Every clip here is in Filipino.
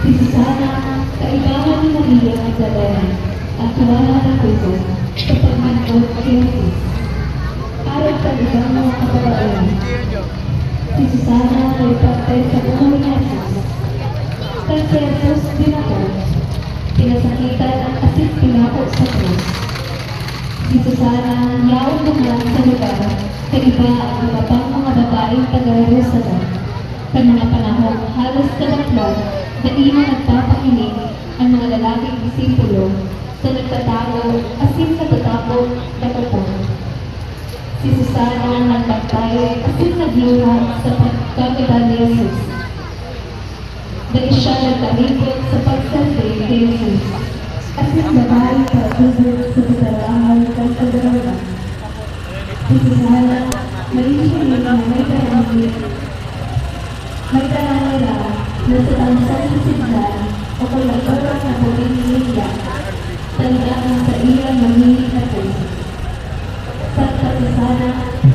Sana, kaibahan ni Maria Magdalena at wala na puso sa pagmantod kay Jesus. Para sa ibang mga kababayan, si Susana ay patay sa buhay ni Jesus. Kay si Jesus din ako, pinasakitan ang asit pinako sa krus. Si Susana yaon naman sa lugar, kaiba ang iba pang mga babaeng taga-Jerusalem. Sa mga panahon halos kadaklan, na ina nagpapakinig ang mga lalaking disipulo sa nagtatago asin nagtatapos katapon. Si Susana ang nagbantay asin naglihat sa pagkakita ni Jesus. Dahil siya nagtalipot sa pagsalti ni Jesus. Asin babae pagkubot sa pagdarangal ng pagdarangal. Si Susana, malisin na may karamit. May karamira na sa tansay sa siglan o kalagbaran na pagkiniligya, tandaan sa iya mamili na po. Santa Susana, ang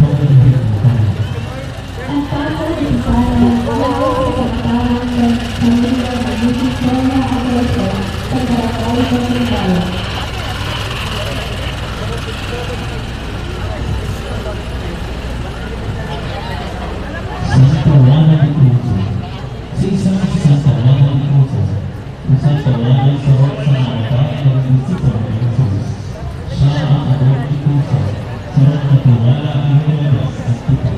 pasal ni Susana ay pagkakaroon ng pamilya na bukit na mga agreso sa karakay ng ligaw. Santa Juana de Cruz. Si isang Santa Juana de Cruz, kung Santa Juana sa rock sa mga ng disipulo ni Jesus. Siya ang ador ni Cruz, sa rock na tiwala ang Herodes at Tito.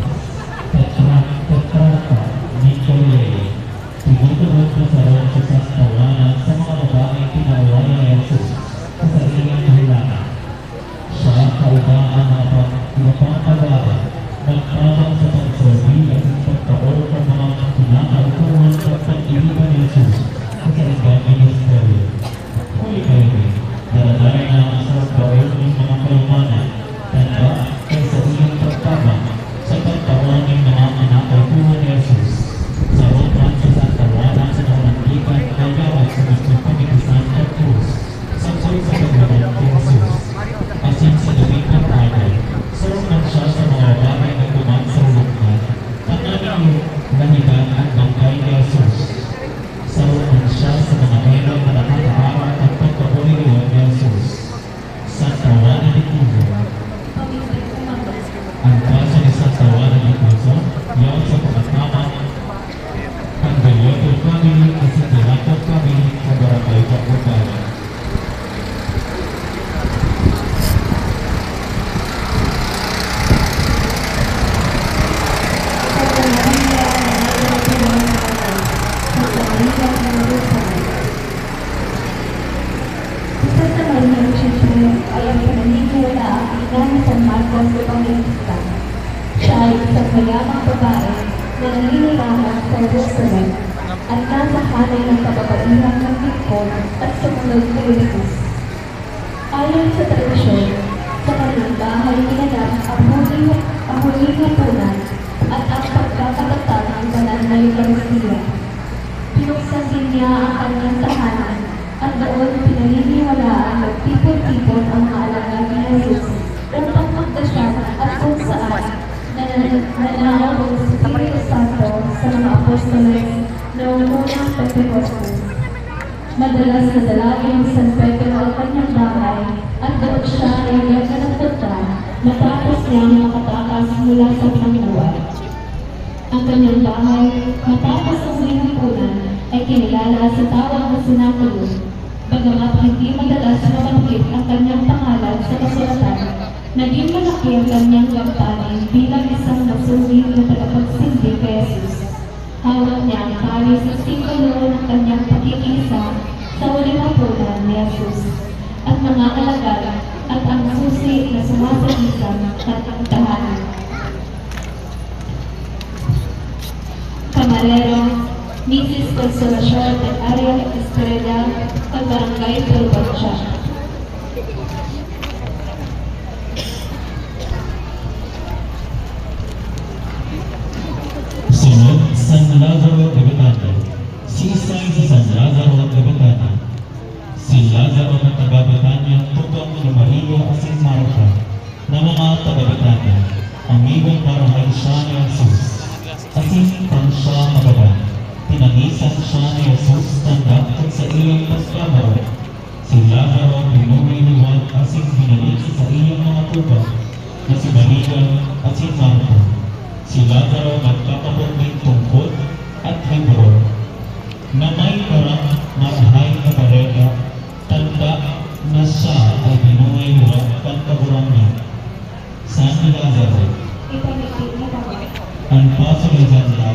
Tetrarca Nicolae, tinutulog na sa rock sa Santa Juana sa mga babaeng pinawala ni Jesus sa sariling kahilangan. Siya kaubaan ang pinapangalaban, nagtabang sa pagsabi at pagkaor ng mga kinakautuhan at pag-iliban ni Jesus sa sarigang ministeryo. Huli kayo, daradari na ang sarap kaor ng mga kalumanan, tanda kaysa iyong pagtabang sa pagkaor ng mga kinakautuhan ni Jesus. Sa rotan sa Santa Juana sa namantikan ay gawad sa gusto pamikisan at krus, saksay sa paglaban ni Jesus. Asin sa gawing pagkagay, sarungan siya sa mga bagay na kuman sa ulukman, panamin yung lahigan at bangkay ni Jesus. Sarungan siya sa mga herong na nakakaawat at pagkakuliriwan ni Jesus. Santa Juana de Cruz. Ang kaso ni Santa Juana de Cruz, yaw sa pagkatama, ang Galiotto family at sa Tirato family sa Barangay Kaputan. Siya ay isang mayamang babae na naninilahan sa Jerusalem at nasa hanay ng kababaihan ng lingkod at sumunod ni Jesus. Ayon sa tradisyon, sa kanilang bahay ginanap ang huling hapunan at ang pagkakatatag ng banal na Eucharistia. Pinuksan din niya ang kanyang tahanan at doon pinaniniwalaan ng tipon-tipon ang mga alagad ni Jesus upang magdasal at kung saan nananabog sa Espiritu Santo sa mga apostoles noong unang Pentecostes. Madalas na dalagin ni San Pedro ang kanyang bahay at doon siya ay nagpunta matapos niyang makatakas mula sa pinangbuhay. Ang kanyang bahay matapos ang huling hapunan ay kinilala sa tawag na Cenaculo. Bagamat hindi madalas mabanggit ang kanyang pangalan sa kasulatan, naging malaki ang kanyang gampanin bilang isang masuwing na tagapagsindi kay Jesus. Hawak niya ang tali sa simbolo ng kanyang pakikisa sa huling hapunan ni Jesus at mga alagad at ang susi na sumasagisang at ang tahanan. Camarero, Mrs. Consolacion at Ariel Estrella, Barangay Provincia. Sunod, San Lazaro de Betania. Sisay sa San Lazaro de Betania. Si Lazaro ng taga-Betania, tutong ni Maria at si Marta, na mga taga-Betania, amigong barangal siya ni Jesus. Asin pang siya magaban, tinangisan siya ni Jesus tanda iyang pagkamaro. Si Lazaro binuhay ni Juan asing binalik sa iyang mga tubag na si Maria at si Marco. Si Lazaro nagkakabot ng tungkod at libro na may parang marahay na barega, tanda na siya ay binuhay ni Juan pagkaburang niya. Saan ni Lazaro? Ipamigay na kami. Ang paso ni Lazaro